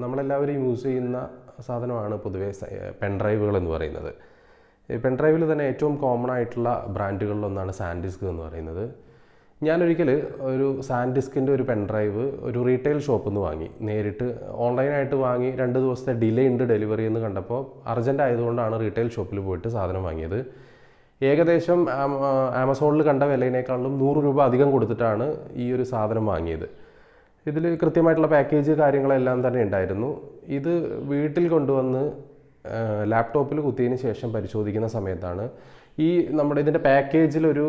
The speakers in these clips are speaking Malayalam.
നമ്മളെല്ലാവരും യൂസ് ചെയ്യുന്ന സാധനമാണ് പൊതുവേ പെൻഡ്രൈവുകൾ എന്ന് പറയുന്നത്. ഈ പെൻഡ്രൈവിൽ തന്നെ ഏറ്റവും കോമൺ ആയിട്ടുള്ള ബ്രാൻഡുകളിലൊന്നാണ് സാൻഡിസ്ക് എന്ന് പറയുന്നത്. ഞാനൊരിക്കൽ ഒരു സാൻഡിസ്കിൻ്റെ ഒരു പെൻഡ്രൈവ് ഒരു റീറ്റെയിൽ ഷോപ്പിൽ നിന്ന് വാങ്ങി. നേരിട്ട് ഓൺലൈനായിട്ട് വാങ്ങി 2 ദിവസത്തെ ഡിലേ ഉണ്ട് ഡെലിവറി എന്ന് കണ്ടപ്പോൾ അർജൻറ്റ് ആയതുകൊണ്ടാണ് റീറ്റെയിൽ ഷോപ്പിൽ പോയിട്ട് സാധനം വാങ്ങിയത്. ഏകദേശം ആമസോണിൽ കണ്ട വിലയിനേക്കാളും 100 രൂപ അധികം കൊടുത്തിട്ടാണ് ഈ ഒരു സാധനം വാങ്ങിയത്. ഇതിൽ കൃത്യമായിട്ടുള്ള പാക്കേജ് കാര്യങ്ങളെല്ലാം തന്നെ ഉണ്ടായിരുന്നു. ഇത് വീട്ടിൽ കൊണ്ടുവന്ന് ലാപ്ടോപ്പിൽ കുത്തിയതിന് ശേഷം പരിശോധിക്കുന്ന സമയത്താണ് നമ്മുടെ ഇതിൻ്റെ പാക്കേജിലൊരു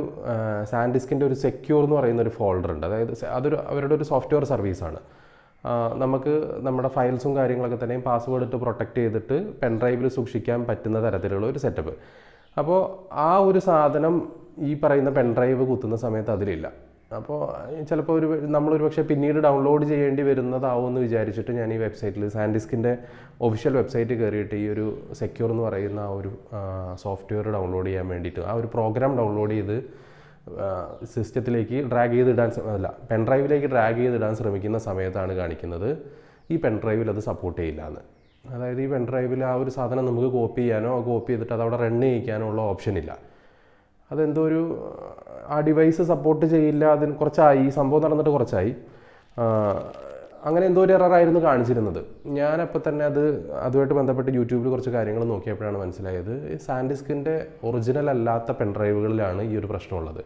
സാൻഡിസ്കിൻ്റെ ഒരു സെക്യൂർ എന്ന് പറയുന്ന ഒരു ഫോൾഡർ ഉണ്ട്. അതായത് അവരുടെ ഒരു സോഫ്റ്റ്വെയർ സർവീസാണ്. നമുക്ക് നമ്മുടെ ഫയൽസും കാര്യങ്ങളൊക്കെ തന്നെയും പാസ്വേഡ് ഇട്ട് പ്രൊട്ടക്റ്റ് ചെയ്തിട്ട് പെൻഡ്രൈവിൽ സൂക്ഷിക്കാൻ പറ്റുന്ന തരത്തിലുള്ള ഒരു സെറ്റപ്പ്. അപ്പോൾ ആ ഒരു സാധനം ഈ പറയുന്ന പെൻഡ്രൈവ് കുത്തുന്ന സമയത്ത് അതിലില്ല. അപ്പോൾ ചിലപ്പോൾ നമ്മളൊരു പക്ഷേ പിന്നീട് ഡൗൺലോഡ് ചെയ്യേണ്ടി വരുന്നതാവുമെന്ന് വിചാരിച്ചിട്ട് ഞാൻ ഈ വെബ്സൈറ്റിൽ സാൻഡിസ്കിൻ്റെ ഒഫീഷ്യൽ വെബ്സൈറ്റ് കയറിയിട്ട് ഈ ഒരു സെക്യൂർ എന്ന് പറയുന്ന ആ ഒരു സോഫ്റ്റ്വെയർ ഡൗൺലോഡ് ചെയ്യാൻ വേണ്ടിയിട്ട് ആ ഒരു പ്രോഗ്രാം ഡൗൺലോഡ് ചെയ്ത് സിസ്റ്റത്തിലേക്ക് ഡ്രാഗ് ചെയ്തിടാൻ പെൻഡ്രൈവിലേക്ക് ഡ്രാഗ് ചെയ്തിടാൻ ശ്രമിക്കുന്ന സമയത്താണ് കാണിക്കുന്നത് ഈ പെൻഡ്രൈവിൽ അത് സപ്പോർട്ട് ചെയ്യില്ല എന്ന്. അതായത് ഈ പെൻഡ്രൈവിൽ ആ ഒരു സാധനം നമുക്ക് കോപ്പി ചെയ്യാനോ കോപ്പി ചെയ്തിട്ട് അതവിടെ റൺ ചെയ്യിക്കാനോ ഉള്ള ഓപ്ഷൻ ഇല്ല. അതെന്തോ ആ ഡിവൈസ് സപ്പോർട്ട് ചെയ്യില്ല. അതിന് കുറച്ചായി, ഈ സംഭവം നടന്നിട്ട് കുറച്ചായി. അങ്ങനെ എന്തോ ഒരു എററായിരുന്നു കാണിച്ചിരുന്നത്. ഞാനപ്പോൾ തന്നെ അതുമായിട്ട് ബന്ധപ്പെട്ട് യൂട്യൂബിൽ കുറച്ച് കാര്യങ്ങൾ നോക്കിയപ്പോഴാണ് മനസ്സിലായത് സാൻഡിസ്കിൻ്റെ ഒറിജിനൽ അല്ലാത്ത പെൻഡ്രൈവുകളിലാണ് ഈ ഒരു പ്രശ്നമുള്ളത്.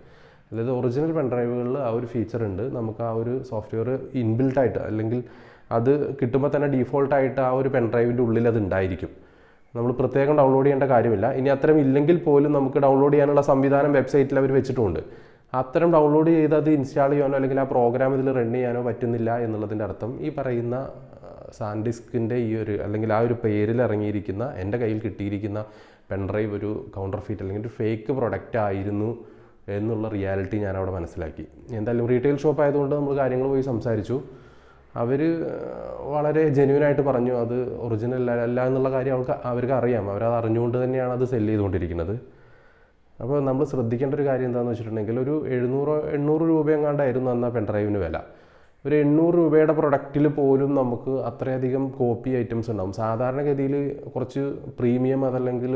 അതായത് ഒറിജിനൽ പെൻഡ്രൈവുകളിൽ ആ ഒരു ഫീച്ചർ ഉണ്ട്. നമുക്ക് ആ ഒരു സോഫ്റ്റ്വെയർ ഇൻബിൽട്ടായിട്ട് അല്ലെങ്കിൽ അത് കിട്ടുമ്പോൾ തന്നെ ഡീഫോൾട്ടായിട്ട് ആ ഒരു പെൻഡ്രൈവിൻ്റെ ഉള്ളിൽ അത് ഉണ്ടായിരിക്കും. നമ്മൾ പ്രത്യേകം ഡൗൺലോഡ് ചെയ്യേണ്ട കാര്യമില്ല. ഇനി അത്തരം ഇല്ലെങ്കിൽ പോലും നമുക്ക് ഡൗൺലോഡ് ചെയ്യാനുള്ള സംവിധാനം വെബ്സൈറ്റിൽ അവർ വെച്ചിട്ടുണ്ട്. അത്തരം ഡൗൺലോഡ് ചെയ്ത് അത് ഇൻസ്റ്റാൾ ചെയ്യാനോ അല്ലെങ്കിൽ ആ പ്രോഗ്രാം ഇതിൽ റൺ ചെയ്യാനോ പറ്റുന്നില്ല എന്നുള്ളതിൻ്റെ അർത്ഥം ഈ പറയുന്ന സാൻഡിസ്കിൻ്റെ ഈ ഒരു അല്ലെങ്കിൽ ആ ഒരു പേരിൽ ഇറങ്ങിയിരിക്കുന്ന എൻ്റെ കയ്യിൽ കിട്ടിയിരിക്കുന്ന പെൻഡ്രൈവ് ഒരു കൗണ്ടർ ഫീറ്റ് അല്ലെങ്കിൽ ഒരു ഫേക്ക് പ്രൊഡക്റ്റ് ആയിരുന്നു എന്നുള്ള റിയാലിറ്റി ഞാനവിടെ മനസ്സിലാക്കി. എന്തായാലും റീറ്റെയിൽ ഷോപ്പ് ആയതുകൊണ്ട് നമ്മൾ കാര്യങ്ങൾ പോയി സംസാരിച്ചു. അവർ വളരെ ജെന്യൂനായിട്ട് പറഞ്ഞു അത് ഒറിജിനൽ അല്ല എന്നുള്ള കാര്യം അവർക്ക് അറിയാം. അവരത് അറിഞ്ഞുകൊണ്ട് തന്നെയാണ് അത് സെല്ല് ചെയ്തുകൊണ്ടിരിക്കുന്നത്. അപ്പോൾ നമ്മൾ ശ്രദ്ധിക്കേണ്ട ഒരു കാര്യം എന്താണെന്ന് വെച്ചിട്ടുണ്ടെങ്കിൽ ഒരു 700-800 രൂപയെങ്ങാണ്ടായിരുന്നു അന്ന് പെൻഡ്രൈവിന് വില. ഒരു 800 രൂപയുടെ പ്രൊഡക്റ്റിൽ പോലും നമുക്ക് അത്രയധികം കോപ്പി ഐറ്റംസ് ഉണ്ടാകും. സാധാരണഗതിയിൽ കുറച്ച് പ്രീമിയം അതല്ലെങ്കിൽ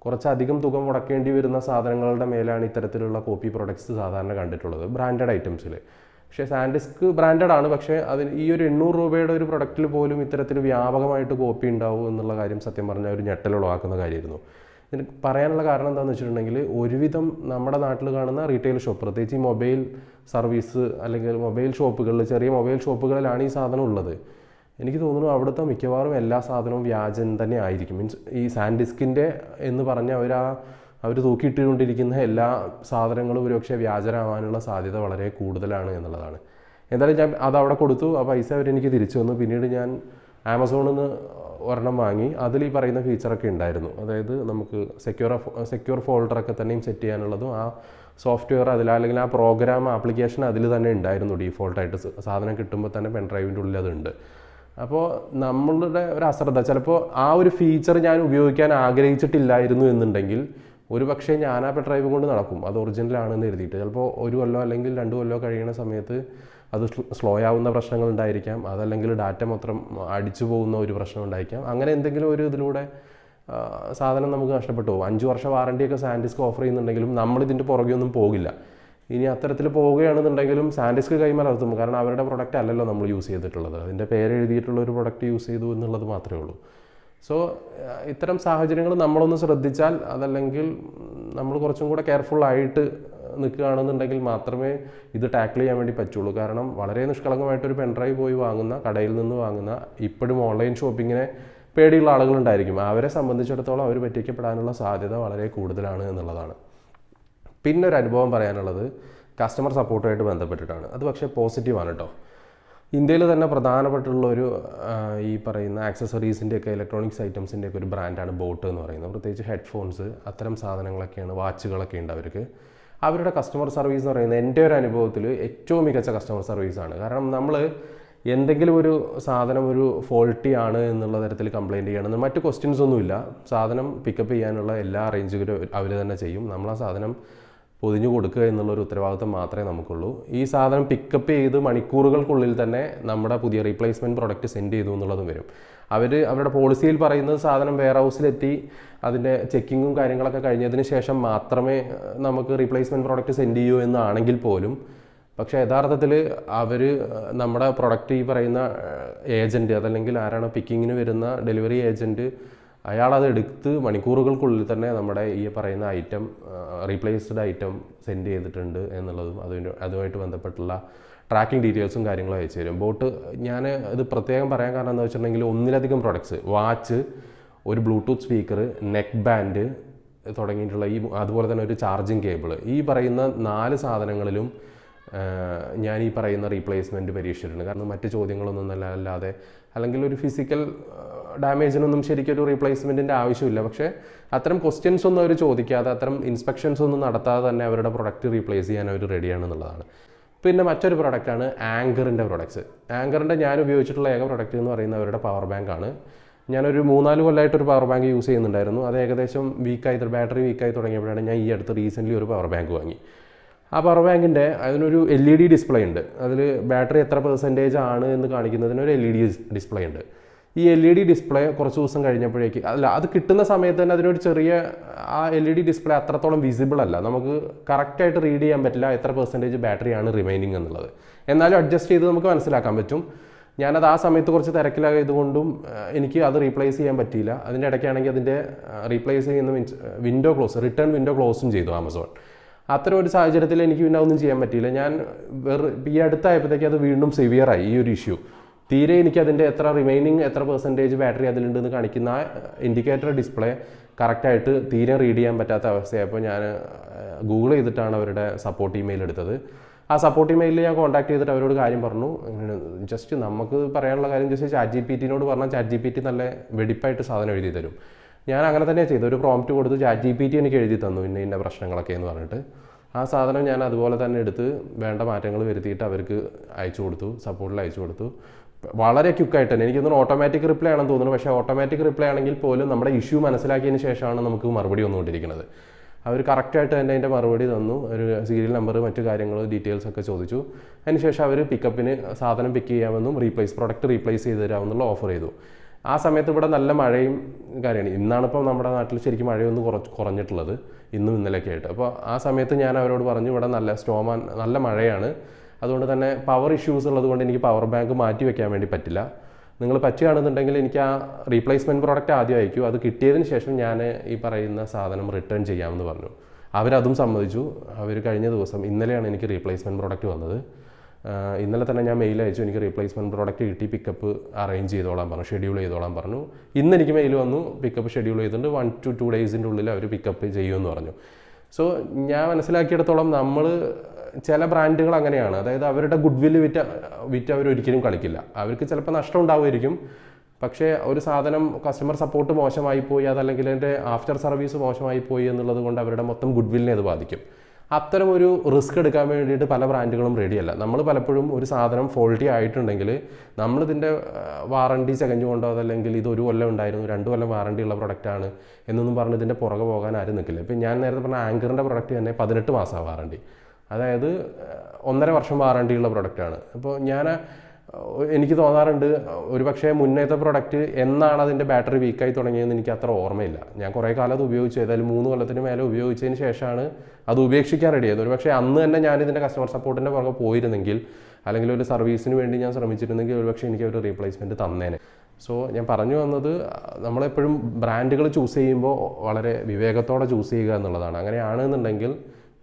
കുറച്ചധികം തുക മുടക്കേണ്ടി വരുന്ന സാധനങ്ങളുടെ മേലാണ് ഇത്തരത്തിലുള്ള കോപ്പി പ്രൊഡക്ട്സ് സാധാരണ കണ്ടിട്ടുള്ളത് ബ്രാൻഡഡ് ഐറ്റംസിൽ. പക്ഷേ സാൻഡിസ്ക് ബ്രാൻഡഡ് ആണ്. പക്ഷേ ഈ ഒരു 800 രൂപയുടെ ഒരു പ്രൊഡക്റ്റിൽ പോലും ഇത്തരത്തിൽ വ്യാപകമായിട്ട് കോപ്പി ഉണ്ടാവും എന്നുള്ള കാര്യം സത്യം പറഞ്ഞാൽ ഒരു ഞെട്ടലുളവാക്കുന്ന കാര്യമായിരുന്നു. ഇതിന് പറയാനുള്ള കാരണം എന്താണെന്ന് വെച്ചിട്ടുണ്ടെങ്കിൽ ഒരുവിധം നമ്മുടെ നാട്ടിൽ കാണുന്ന റീറ്റെയിൽ ഷോപ്പ്, പ്രത്യേകിച്ച് ഈ മൊബൈൽ സർവീസ് അല്ലെങ്കിൽ മൊബൈൽ ഷോപ്പുകളിൽ, ചെറിയ മൊബൈൽ ഷോപ്പുകളിലാണ് ഈ സാധനം ഉള്ളത്. എനിക്ക് തോന്നുന്നു അവിടുത്തെ മിക്കവാറും എല്ലാ സാധനവും വ്യാജം തന്നെ ആയിരിക്കും. മീൻസ് ഈ സാൻഡിസ്കിൻ്റെ എന്ന് പറഞ്ഞ അവർ തൂക്കിയിട്ടുകൊണ്ടിരിക്കുന്ന എല്ലാ സാധനങ്ങളും ഒരുപക്ഷെ വ്യാജരാവാനുള്ള സാധ്യത വളരെ കൂടുതലാണ് എന്നുള്ളതാണ്. എന്തായാലും ഞാൻ അതവിടെ കൊടുത്തു. ആ പൈസ അവരെനിക്ക് തിരിച്ചു വന്നു. പിന്നീട് ഞാൻ ആമസോണിൽ നിന്ന് ഒരെണ്ണം വാങ്ങി. അതിൽ ഈ പറയുന്ന ഫീച്ചറൊക്കെ ഉണ്ടായിരുന്നു. അതായത് നമുക്ക് സെക്യൂർ ഫോൾഡറൊക്കെ തന്നെയും സെറ്റ് ചെയ്യാനുള്ളതും ആ സോഫ്റ്റ്വെയർ അല്ലെങ്കിൽ ആ പ്രോഗ്രാം ആപ്ലിക്കേഷൻ അതിൽ തന്നെ ഉണ്ടായിരുന്നു ഡീഫോൾട്ടായിട്ട്. സാധനം കിട്ടുമ്പോൾ തന്നെ പെൻഡ്രൈവിൻ്റെ ഉള്ളിൽ അതുണ്ട്. അപ്പോൾ നമ്മളുടെ ഒരു അശ്രദ്ധ, ചിലപ്പോൾ ആ ഒരു ഫീച്ചർ ഞാൻ ഉപയോഗിക്കാൻ ആഗ്രഹിച്ചിട്ടില്ലായിരുന്നു എന്നുണ്ടെങ്കിൽ ഒരു പക്ഷേ ഞാൻ ആ പെൻഡ്രൈവ് കൊണ്ട് നടക്കും അത് ഒറിജിനലാണെന്ന് എഴുതിയിട്ട്. ചിലപ്പോൾ 1 കൊല്ലമോ അല്ലെങ്കിൽ 2 കൊല്ലമോ കഴിയുന്ന സമയത്ത് അത് സ്ലോ ആവുന്ന പ്രശ്നങ്ങൾ ഉണ്ടായിരിക്കാം. അതല്ലെങ്കിൽ ഡാറ്റ മൊത്തം അടിച്ചു പോകുന്ന ഒരു പ്രശ്നം ഉണ്ടായിരിക്കാം. അങ്ങനെ എന്തെങ്കിലും ഒരു ഇതിലൂടെ സാധനം നമുക്ക് നഷ്ടപ്പെട്ടു പോകും. 5 വർഷം വാറണ്ടിയൊക്കെ സാൻഡിസ്ക് ഓഫർ ചെയ്യുന്നുണ്ടെങ്കിലും നമ്മളിതിൻ്റെ പുറകെ ഒന്നും പോകില്ല. ഇനി അത്തരത്തിൽ പോവുകയാണെന്നുണ്ടെങ്കിലും സാൻഡിസ്ക് കൈമലർത്തും. കാരണം അവരുടെ പ്രൊഡക്റ്റ് അല്ലല്ലോ നമ്മൾ യൂസ് ചെയ്തിട്ടുള്ളത്. അതിൻ്റെ പേര് എഴുതിയിട്ടുള്ള ഒരു പ്രൊഡക്റ്റ് യൂസ് ചെയ്തു എന്നുള്ളത് മാത്രമേ ഉള്ളൂ. സോ ഇത്തരം സാഹചര്യങ്ങൾ നമ്മളൊന്ന് ശ്രദ്ധിച്ചാൽ, അതല്ലെങ്കിൽ നമ്മൾ കുറച്ചും കൂടെ കെയർഫുള്ളായിട്ട് നിൽക്കുകയാണെന്നുണ്ടെങ്കിൽ മാത്രമേ ഇത് ടാക്കിൾ ചെയ്യാൻ വേണ്ടി പറ്റുള്ളൂ. കാരണം വളരെ നിഷ്കളങ്കമായിട്ടൊരു പെൻഡ്രൈവ് പോയി വാങ്ങുന്ന, കടയിൽ നിന്ന് വാങ്ങുന്ന, ഇപ്പോഴും ഓൺലൈൻ ഷോപ്പിങ്ങിനെ പേടിയുള്ള ആളുകളുണ്ടായിരിക്കും. അവരെ സംബന്ധിച്ചിടത്തോളം അവർ പറ്റിക്കപ്പെടാനുള്ള സാധ്യത വളരെ കൂടുതലാണ് എന്നുള്ളതാണ്. പിന്നെ ഒരു അനുഭവം പറയാനുള്ളത് കസ്റ്റമർ സപ്പോർട്ടുമായിട്ട് ബന്ധപ്പെട്ടിട്ടാണ്. അത് പക്ഷേ പോസിറ്റീവാണ് കേട്ടോ. ഇന്ത്യയിൽ തന്നെ പ്രധാനപ്പെട്ടുള്ളൊരു ഈ പറയുന്ന ആക്സസറീസിൻ്റെയൊക്കെ ഇലക്ട്രോണിക്സ് ഐറ്റംസിൻ്റെയൊക്കെ ഒരു ബ്രാൻഡാണ് ബോട്ട് എന്ന് പറയുന്നത്. പ്രത്യേകിച്ച് ഹെഡ്ഫോൺസ് അത്തരം സാധനങ്ങളൊക്കെയാണ്, വാച്ചുകളൊക്കെ ഉണ്ട് അവരുടെ കസ്റ്റമർ സർവീസ് എന്ന് പറയുന്നത് എൻ്റെ ഒരു അനുഭവത്തിൽ ഏറ്റവും മികച്ച കസ്റ്റമർ സർവീസാണ്. കാരണം നമ്മൾ എന്തെങ്കിലും ഒരു സാധനം ഒരു ഫോൾട്ടി ആണ് എന്നുള്ള തരത്തിൽ കംപ്ലയിൻറ്റ് ചെയ്യണമെന്ന് മറ്റ് ക്വസ്റ്റ്യൻസ് ഒന്നുമില്ല. സാധനം പിക്കപ്പ് ചെയ്യാനുള്ള എല്ലാ അറേഞ്ചുകളും അവർ തന്നെ ചെയ്യും. നമ്മൾ ആ സാധനം പൊതിഞ്ഞു കൊടുക്കുക എന്നുള്ളൊരു ഉത്തരവാദിത്വം മാത്രമേ നമുക്കുള്ളൂ. ഈ സാധനം പിക്കപ്പ് ചെയ്ത് മണിക്കൂറുകൾക്കുള്ളിൽ തന്നെ നമ്മുടെ പുതിയ റീപ്ലേസ്മെൻറ്റ് പ്രോഡക്റ്റ് സെൻഡ് ചെയ്തു എന്നുള്ളതും വരും. അവരുടെ പോളിസിയിൽ പറയുന്നത് സാധനം വെയർ ഹൗസിലെത്തി അതിൻ്റെ ചെക്കിങ്ങും കാര്യങ്ങളൊക്കെ കഴിഞ്ഞതിന് ശേഷം മാത്രമേ നമുക്ക് റീപ്ലേസ്മെൻറ്റ് പ്രോഡക്റ്റ് സെൻഡ് ചെയ്യൂ എന്നാണെങ്കിൽ പോലും, പക്ഷേ യഥാർത്ഥത്തിൽ അവർ നമ്മുടെ പ്രൊഡക്റ്റ് ഈ പറയുന്ന ഏജൻറ്റ് അതല്ലെങ്കിൽ ആരാണ് പിക്കിങ്ങിന് വരുന്ന ഡെലിവറി ഏജൻറ്റ് അയാളത് എടുത്ത് മണിക്കൂറുകൾക്കുള്ളിൽ തന്നെ നമ്മുടെ ഈ പറയുന്ന ഐറ്റം റീപ്ലേസ്ഡ് ഐറ്റം സെൻഡ് ചെയ്തിട്ടുണ്ട് എന്നുള്ളതും അതുമായിട്ട് ബന്ധപ്പെട്ടുള്ള ട്രാക്കിംഗ് ഡീറ്റെയിൽസും കാര്യങ്ങളും അയച്ചു തരും. ബോട്ട് ഞാൻ ഇത് പ്രത്യേകം പറയാൻ കാരണം എന്താ വെച്ചിട്ടുണ്ടെങ്കിൽ ഒന്നിലധികം പ്രൊഡക്ട്സ്, വാച്ച്, ഒരു ബ്ലൂടൂത്ത് സ്പീക്കർ, നെക്ക് ബാൻഡ് തുടങ്ങിയിട്ടുള്ള അതുപോലെ തന്നെ ഒരു ചാർജിങ് കേബിൾ, ഈ പറയുന്ന 4 സാധനങ്ങളിലും ഞാൻ ഈ പറയുന്ന റീപ്ലേസ്മെൻറ്റ് പരീക്ഷിച്ചിട്ടുണ്ട്. കാരണം മറ്റ് ചോദ്യങ്ങളൊന്നും അല്ലാതെ അല്ലെങ്കിൽ ഒരു ഫിസിക്കൽ ഡാമേജിനൊന്നും ശരിക്കൊരു റീപ്ലേസ്മെൻറ്റിൻ്റെ ആവശ്യമില്ല. പക്ഷേ അത്തരം ക്വസ്റ്റ്യൻസ് ഒന്നും അവർ ചോദിക്കാതെ അത്തരം ഇൻസ്പെക്ഷൻസ് ഒന്നും നടത്താതെ തന്നെ അവരുടെ പ്രൊഡക്റ്റ് റീപ്ലേസ് ചെയ്യാൻ അവർ റെഡിയാണെന്നുള്ളതാണ്. പിന്നെ മറ്റൊരു പ്രൊഡക്റ്റാണ് ആങ്കറിൻ്റെ പ്രൊഡക്ട്സ്. ആങ്കറിൻ്റെ ഞാൻ ഉപയോഗിച്ചിട്ടുള്ള ഏക പ്രൊഡക്റ്റ് എന്ന് പറയുന്നത് അവരുടെ പവർ ബാങ്കാണ്. ഞാനൊരു 3-4 കൊല്ലമായിട്ടൊരു പവർ ബാങ്ക് യൂസ് ചെയ്യുന്നുണ്ടായിരുന്നു. അത് ഏകദേശം ബാറ്ററി വീക്കായി തുടങ്ങിയപ്പോഴാണ് ഞാൻ ഈ അടുത്ത് റീസെൻ്റ്ലി ഒരു പവർ ബാങ്ക് വാങ്ങി. ആ പവർ ബാങ്കിൻ്റെ അതിനൊരു LED ഡിസ്പ്ലേ ഉണ്ട്. അതിൽ ബാറ്ററി എത്ര % ആണ് എന്ന് കാണിക്കുന്നതിന് ഒരു LED ഡിസ്പ്ലേ ഉണ്ട്. ഈ LED ഡിസ്പ്ലേ കുറച്ച് ദിവസം കഴിഞ്ഞപ്പോഴേക്ക് അത് കിട്ടുന്ന സമയത്ത് തന്നെ അതിനൊരു ചെറിയ ആ LED ഡിസ്പ്ലേ അത്രത്തോളം വിസിബിൾ അല്ല. നമുക്ക് കറക്റ്റായിട്ട് റീഡ് ചെയ്യാൻ പറ്റില്ല എത്ര % ബാറ്ററിയാണ് റിമൈനിങ് എന്നുള്ളത്. എന്നാലും അഡ്ജസ്റ്റ് ചെയ്ത് നമുക്ക് മനസ്സിലാക്കാൻ പറ്റും. ഞാനത് ആ സമയത്ത് കുറച്ച് തിരക്കിലായതുകൊണ്ടും എനിക്ക് അത് റീപ്ലേസ് ചെയ്യാൻ പറ്റിയില്ല. അതിൻ്റെ ഇടയ്ക്കാണെങ്കിൽ അതിൻ്റെ റീപ്ലേസ് ചെയ്യുന്ന റിട്ടേൺ വിൻഡോ ക്ലോസും ചെയ്തു ആമസോൺ. അത്തരം ഒരു സാഹചര്യത്തിൽ എനിക്ക് പിന്നെ ഒന്നും ചെയ്യാൻ പറ്റിയില്ല. ഞാൻ ഈ അടുത്തായപ്പോഴത്തേക്ക് അത് വീണ്ടും സിവിയറായി ഈ ഒരു ഇഷ്യൂ. തീരെ എനിക്ക് അതിൻ്റെ എത്ര % ബാറ്ററി അതിലുണ്ടെന്ന് കാണിക്കുന്ന ഇൻഡിക്കേറ്റർ ഡിസ്പ്ലേ കറക്റ്റായിട്ട് തീരെ റീഡ് ചെയ്യാൻ പറ്റാത്ത അവസ്ഥയായപ്പോൾ ഞാൻ ഗൂഗിൾ ചെയ്തിട്ടാണ് അവരുടെ സപ്പോർട്ട് ഇമെയിൽ എടുത്തത്. ആ സപ്പോർട്ട് ഇമെയിലിൽ ഞാൻ കോൺടാക്ട് ചെയ്തിട്ട് അവരോട് കാര്യം പറഞ്ഞു. ജസ്റ്റ് നമുക്ക് പറയാനുള്ള കാര്യം ജസ്റ്റ് ChatGPT-നോട് പറഞ്ഞാൽ ChatGPT നല്ല വെടിപ്പായിട്ട് സാധനം എഴുതി തരും. ഞാൻ അങ്ങനെ തന്നെ ചെയ്തു. ഒരു പ്രോംപ്റ്റ് കൊടുത്ത് ChatGPT എനിക്ക് എഴുതി തന്നു ഇന്ന പ്രശ്നങ്ങളൊക്കെ എന്ന് പറഞ്ഞിട്ട്. ആ സാധനം ഞാൻ അതുപോലെ തന്നെ എടുത്ത് വേണ്ട മാറ്റങ്ങൾ വരുത്തിയിട്ട് അവർക്ക് അയച്ചു കൊടുത്തു, സപ്പോർട്ടിൽ അയച്ചു കൊടുത്തു. വളരെ ക്വിക്കായിട്ട് തന്നെ, എനിക്കൊന്നും ഓട്ടോമാറ്റിക് റിപ്ലൈ ആണെന്ന് തോന്നുന്നു. പക്ഷേ ഓട്ടോമാറ്റിക് റിപ്ലൈ ആണെങ്കിൽ പോലും നമ്മുടെ ഇഷ്യൂ മനസ്സിലാക്കിയതിന് ശേഷമാണ് നമുക്ക് മറുപടി വന്നുകൊണ്ടിരിക്കുന്നത്. അവർ കറക്റ്റായിട്ട് തന്നെ അതിൻ്റെ മറുപടി തന്നു. ഒരു സീരിയൽ നമ്പർ മറ്റു കാര്യങ്ങൾ ഡീറ്റെയിൽസ് ഒക്കെ ചോദിച്ചു. അതിനുശേഷം അവർ പിക്കപ്പിന് സാധനം പിക്ക് ചെയ്യാമെന്നും പ്രൊഡക്റ്റ് റീപ്ലേസ് ചെയ്ത് തരാമെന്നുള്ള ഓഫർ ചെയ്തു. ആ സമയത്ത് ഇവിടെ നല്ല മഴയും കാര്യമാണ്. ഇന്നാണിപ്പോൾ നമ്മുടെ നാട്ടിൽ ശരിക്കും മഴയൊന്ന് കുറഞ്ഞിട്ടുള്ളത്, ഇന്നും ഇന്നലെയൊക്കെ ആയിട്ട്. അപ്പോൾ ആ സമയത്ത് ഞാൻ അവരോട് പറഞ്ഞു ഇവിടെ നല്ല മഴയാണ്, അതുകൊണ്ട് തന്നെ പവർ ഇഷ്യൂസ് ഉള്ളതുകൊണ്ട് എനിക്ക് പവർ ബാങ്ക് മാറ്റി വെക്കാൻ വേണ്ടി പറ്റില്ല. നിങ്ങൾ പറ്റുകയാണെന്നുണ്ടെങ്കിൽ എനിക്ക് ആ റീപ്ലേസ്മെൻറ്റ് പ്രോഡക്റ്റ് ആദ്യം അയക്കൂ, അത് കിട്ടിയതിന് ശേഷം ഞാൻ ഈ പറയുന്ന സാധനം റിട്ടേൺ ചെയ്യാമെന്ന് പറഞ്ഞു. അവരതും സമ്മതിച്ചു. അവർ കഴിഞ്ഞ ദിവസം ഇന്നലെയാണ് എനിക്ക് റീപ്ലേസ്മെൻറ്റ് പ്രോഡക്റ്റ് വന്നത്. ഇന്നലെ തന്നെ ഞാൻ മെയിൽ അയച്ചു, എനിക്ക് റീപ്ലേസ്മെൻറ്റ് പ്രോഡക്റ്റ് കിട്ടി, പിക്കപ്പ് അറേഞ്ച് ചെയ്തോളാൻ പറഞ്ഞു, ഷെഡ്യൂൾ ചെയ്തോളാൻ പറഞ്ഞു. ഇന്ന് എനിക്ക് മെയിൽ വന്നു, പിക്കപ്പ് ഷെഡ്യൂൾ ചെയ്തിട്ടുണ്ട്, 1 to 2 ഡേയ്സിൻ്റെ ഉള്ളിൽ അവർ പിക്കപ്പ് ചെയ്യുമെന്ന് പറഞ്ഞു. സോ ഞാൻ മനസ്സിലാക്കിയിടത്തോളം നമ്മൾ ചില ബ്രാൻഡുകൾ അങ്ങനെയാണ്. അതായത് അവരുടെ ഗുഡ് വില്ല് വിറ്റ് അവർ ഒരിക്കലും കളിക്കില്ല. അവർക്ക് ചിലപ്പോൾ നഷ്ടം ഉണ്ടാവുമായിരിക്കും, പക്ഷേ ഒരു സാധനം കസ്റ്റമർ സപ്പോർട്ട് മോശമായി പോയി, അതല്ലെങ്കിൽ അതിൻ്റെ ആഫ്റ്റർ സർവീസ് മോശമായി പോയി എന്നുള്ളത് കൊണ്ട് അവരുടെ മൊത്തം ഗുഡ് വില്ലിനെ അത് ബാധിക്കും. അത്തരം ഒരു റിസ്ക് എടുക്കാൻ വേണ്ടിയിട്ട് പല ബ്രാൻഡുകളും റെഡിയല്ല. നമ്മൾ പലപ്പോഴും ഒരു സാധനം ഫോൾട്ടി ആയിട്ടുണ്ടെങ്കിൽ നമ്മളിതിൻ്റെ വാറണ്ടി ചകഞ്ഞുകൊണ്ടോ അതല്ലെങ്കിൽ ഇത് 1 കൊല്ലം ഉണ്ടായിരുന്നു, 2 കൊല്ലം വാറണ്ടി ഉള്ള പ്രൊഡക്റ്റാണ് എന്നൊന്നും പറഞ്ഞ് ഇതിൻ്റെ പുറകെ പോകാൻ ആരും നിൽക്കില്ല. ഇപ്പം ഞാൻ നേരത്തെ പറഞ്ഞ ആങ്കറിൻ്റെ പ്രൊഡക്റ്റ് തന്നെ 18 മാസമാണ് വാറണ്ടി, അതായത് 1.5 വർഷം വാറണ്ടിയുള്ള പ്രൊഡക്റ്റാണ്. അപ്പോൾ എനിക്ക് തോന്നാറുണ്ട് ഒരുപക്ഷെ മുന്നേത്തെ പ്രൊഡക്റ്റ് എന്നാണ് അതിൻ്റെ ബാറ്ററി വീക്കായി തുടങ്ങിയതെന്ന് എനിക്ക് അത്ര ഓർമ്മയില്ല. ഞാൻ കുറേ കാലം അത് ഉപയോഗിച്ചു, ഏതായാലും 3 കൊല്ലത്തിന് മേലെ ഉപയോഗിച്ചതിന് ശേഷമാണ് അത് ഉപേക്ഷിക്കാൻ റെഡിയായത്. ഒരുപക്ഷെ അന്ന് തന്നെ ഞാൻ ഇതിൻ്റെ കസ്റ്റമർ സപ്പോർട്ടിൻ്റെ പുറകെ പോയിരുന്നെങ്കിൽ, അല്ലെങ്കിൽ ഒരു സർവീസിന് വേണ്ടി ഞാൻ ശ്രമിച്ചിരുന്നെങ്കിൽ ഒരുപക്ഷെ എനിക്ക് ഒരു റീപ്ലേസ്മെൻറ്റ് തന്നേനെ. സോ ഞാൻ പറഞ്ഞു വന്നത്, നമ്മളെപ്പോഴും ബ്രാൻഡുകൾ ചൂസ് ചെയ്യുമ്പോൾ വളരെ വിവേകത്തോടെ ചൂസ് ചെയ്യുക എന്നുള്ളതാണ്. അങ്ങനെയാണെന്നുണ്ടെങ്കിൽ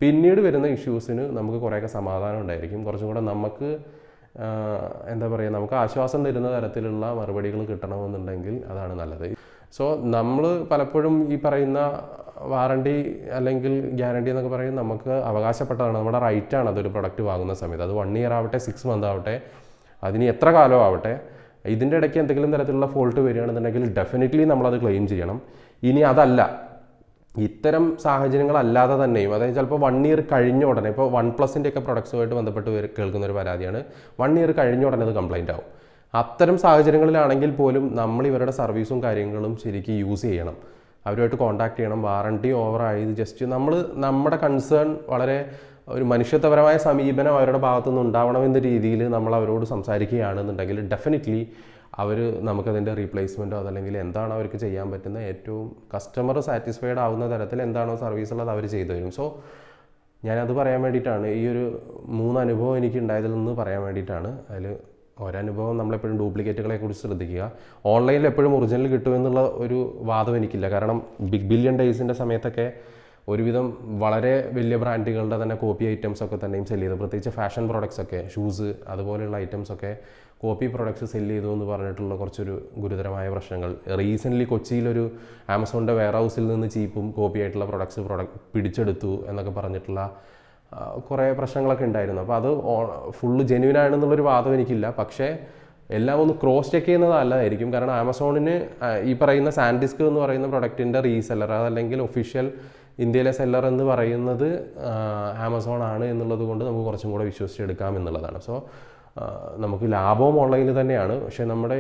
പിന്നീട് വരുന്ന ഇഷ്യൂസിന് നമുക്ക് കുറേയൊക്കെ സമാധാനം ഉണ്ടായിരിക്കും. കുറച്ചും കൂടെ നമുക്ക് നമുക്ക് ആശ്വാസം തരുന്ന തരത്തിലുള്ള മറുപടികൾ കിട്ടണമെന്നുണ്ടെങ്കിൽ അതാണ് നല്ലത്. സോ നമ്മൾ പലപ്പോഴും ഈ പറയുന്ന വാറണ്ടി അല്ലെങ്കിൽ ഗ്യാരണ്ടി എന്നൊക്കെ പറയുന്നത് നമുക്ക് അവകാശപ്പെട്ടതാണ്, നമ്മുടെ റൈറ്റാണ് അതൊരു പ്രൊഡക്റ്റ് വാങ്ങുന്ന സമയത്ത്. അത് 1 ഇയർ ആവട്ടെ, 6 മന്ത് ആവട്ടെ, അതിന് എത്ര കാലം ആവട്ടെ, ഇതിൻ്റെ ഇടയ്ക്ക് എന്തെങ്കിലും തരത്തിലുള്ള ഫോൾട്ട് വരികയാണെന്നുണ്ടെങ്കിൽ ഡെഫിനറ്റ്ലി നമ്മളത് ക്ലെയിം ചെയ്യണം. ഇനി അതല്ല, ഇത്തരം സാഹചര്യങ്ങളല്ലാതെ തന്നെയും, അതായത് ചിലപ്പോൾ 1 ഇയർ കഴിഞ്ഞ ഉടനെ, ഇപ്പോൾ OnePlus-ൻ്റെ ഒക്കെ പ്രൊഡക്ട്സുമായിട്ട് ബന്ധപ്പെട്ട് കേൾക്കുന്ന ഒരു പരാതിയാണ്, 1 ഇയർ കഴിഞ്ഞ ഉടനെ അത് കംപ്ലൈൻ്റ് ആവും. അത്തരം സാഹചര്യങ്ങളിലാണെങ്കിൽ പോലും നമ്മൾ ഇവരുടെ സർവീസും കാര്യങ്ങളും ശരിക്കും യൂസ് ചെയ്യണം. അവരുമായിട്ട് കോൺടാക്ട് ചെയ്യണം. വാറണ്ടി ഓവറായി ജസ്റ്റ് നമ്മുടെ കൺസേൺ വളരെ ഒരു മനുഷ്യത്വപരമായ സമീപനം അവരുടെ ഭാഗത്തുനിന്ന് ഉണ്ടാവണമെന്ന രീതിയിൽ നമ്മൾ അവരോട് സംസാരിക്കുകയാണെന്നുണ്ടെങ്കിൽ ഡെഫിനറ്റ്ലി അവർ നമുക്കതിൻ്റെ റീപ്ലേസ്മെൻറ്റോ അതല്ലെങ്കിൽ എന്താണ് അവർക്ക് ചെയ്യാൻ പറ്റുന്ന ഏറ്റവും കസ്റ്റമർ സാറ്റിസ്ഫൈഡ് ആവുന്ന തരത്തിൽ എന്താണോ സർവീസ് ഉള്ളത് അവർ ചെയ്തു തരും. സോ ഞാനത് പറയാൻ വേണ്ടിയിട്ടാണ്, ഈ ഒരു 3 അനുഭവം എനിക്ക് ഉണ്ടായതിൽ നിന്ന് പറയാൻ വേണ്ടിയിട്ടാണ്. അതിൽ ഒരനുഭവം നമ്മളെപ്പോഴും ഡ്യൂപ്ലിക്കേറ്റുകളെ കുറിച്ച് ശ്രദ്ധിക്കുക. ഓൺലൈനിൽ എപ്പോഴും ഒറിജിനൽ കിട്ടുമെന്നുള്ള ഒരു വാദം എനിക്കില്ല. കാരണം ബിഗ് ബില്യൺ ഡേയ്സിൻ്റെ സമയത്തൊക്കെ ഒരുവിധം വളരെ വലിയ ബ്രാൻഡുകളുടെ തന്നെ കോപ്പി ഐറ്റംസ് ഒക്കെ തന്നെയും സെല്ല് ചെയ്തു. പ്രത്യേകിച്ച് ഫാഷൻ പ്രോഡക്ട്സ് ഒക്കെ, ഷൂസ് അതുപോലെയുള്ള ഐറ്റംസൊക്കെ കോപ്പി പ്രോഡക്ട്സ് സെല്ല് ചെയ്തു എന്ന് പറഞ്ഞിട്ടുള്ള കുറച്ചൊരു ഗുരുതരമായ പ്രശ്നങ്ങൾ. റീസെൻ്റ്ലി കൊച്ചിയിലൊരു ആമസോണിൻ്റെ വെയർ ഹൗസിൽ നിന്ന് ചീപ്പും കോപ്പി ആയിട്ടുള്ള പ്രൊഡക്ട്സ് പിടിച്ചെടുത്തു എന്നൊക്കെ പറഞ്ഞിട്ടുള്ള കുറേ പ്രശ്നങ്ങളൊക്കെ ഉണ്ടായിരുന്നു. അപ്പോൾ അത് ഫുള്ള് ജെന്യുവൻ ആണെന്നുള്ളൊരു വാദം എനിക്കില്ല. പക്ഷേ എല്ലാം ഒന്ന് ക്രോസ് ചെക്ക് ചെയ്യുന്നത് നല്ലതായിരിക്കും. കാരണം ആമസോണിന് ഈ പറയുന്ന സാൻഡിസ്ക് എന്ന് പറയുന്ന പ്രൊഡക്റ്റിൻ്റെ റീസെല്ലർ അതല്ലെങ്കിൽ ഒഫീഷ്യൽ ഇന്ത്യയിലെ സെല്ലർ എന്ന് പറയുന്നത് ആമസോൺ ആണ് എന്നുള്ളത് കൊണ്ട് നമുക്ക് കുറച്ചും കൂടെ വിശ്വസിച്ചെടുക്കാം എന്നുള്ളതാണ്. സോ നമുക്ക് ലാഭവും ഓൺലൈനിൽ തന്നെയാണ്. പക്ഷേ നമ്മുടെ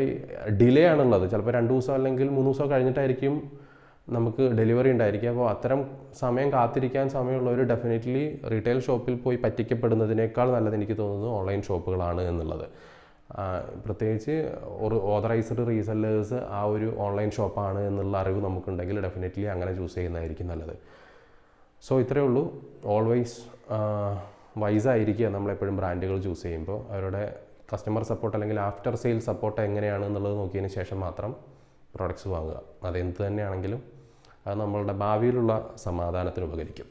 ഡിലേ ആണുള്ളത്. ചിലപ്പോൾ 2 ദിവസം അല്ലെങ്കിൽ 3 ദിവസം കഴിഞ്ഞിട്ടായിരിക്കും നമുക്ക് ഡെലിവറി ഉണ്ടായിരിക്കുക. അപ്പോൾ അത്തരം സമയം കാത്തിരിക്കാൻ സമയമുള്ളവർ ഡെഫിനറ്റ്ലി റീറ്റെയിൽ ഷോപ്പിൽ പോയി പറ്റിക്കപ്പെടുന്നതിനേക്കാൾ നല്ലത് എനിക്ക് തോന്നുന്നു ഓൺലൈൻ ഷോപ്പുകളാണ് എന്നുള്ളത്. പ്രത്യേകിച്ച് ഓതറൈസ്ഡ് റീസെല്ലേഴ്സ് ആ ഒരു ഓൺലൈൻ ഷോപ്പാണ് എന്നുള്ള അറിവ് നമുക്കുണ്ടെങ്കിൽ ഡെഫിനറ്റ്ലി അങ്ങനെ ചൂസ് ചെയ്യുന്നതായിരിക്കും നല്ലത്. സോ ഇത്രയേ ഉള്ളൂ. ഓൾവേസ് വൈസായിരിക്കുക നമ്മളെപ്പോഴും ബ്രാൻഡുകൾ ചൂസ് ചെയ്യുമ്പോൾ. അവരുടെ കസ്റ്റമർ സപ്പോർട്ട് അല്ലെങ്കിൽ ആഫ്റ്റർ സെയിൽ സപ്പോർട്ട് എങ്ങനെയാണ് എന്നുള്ളത് നോക്കിയതിന് ശേഷം മാത്രം പ്രോഡക്റ്റ്സ് വാങ്ങുക. അതെന്ത് തന്നെയാണെങ്കിലും അത് നമ്മളുടെ ഭാവിയിലുള്ള സമാധാനത്തിന് ഉപകരിക്കും.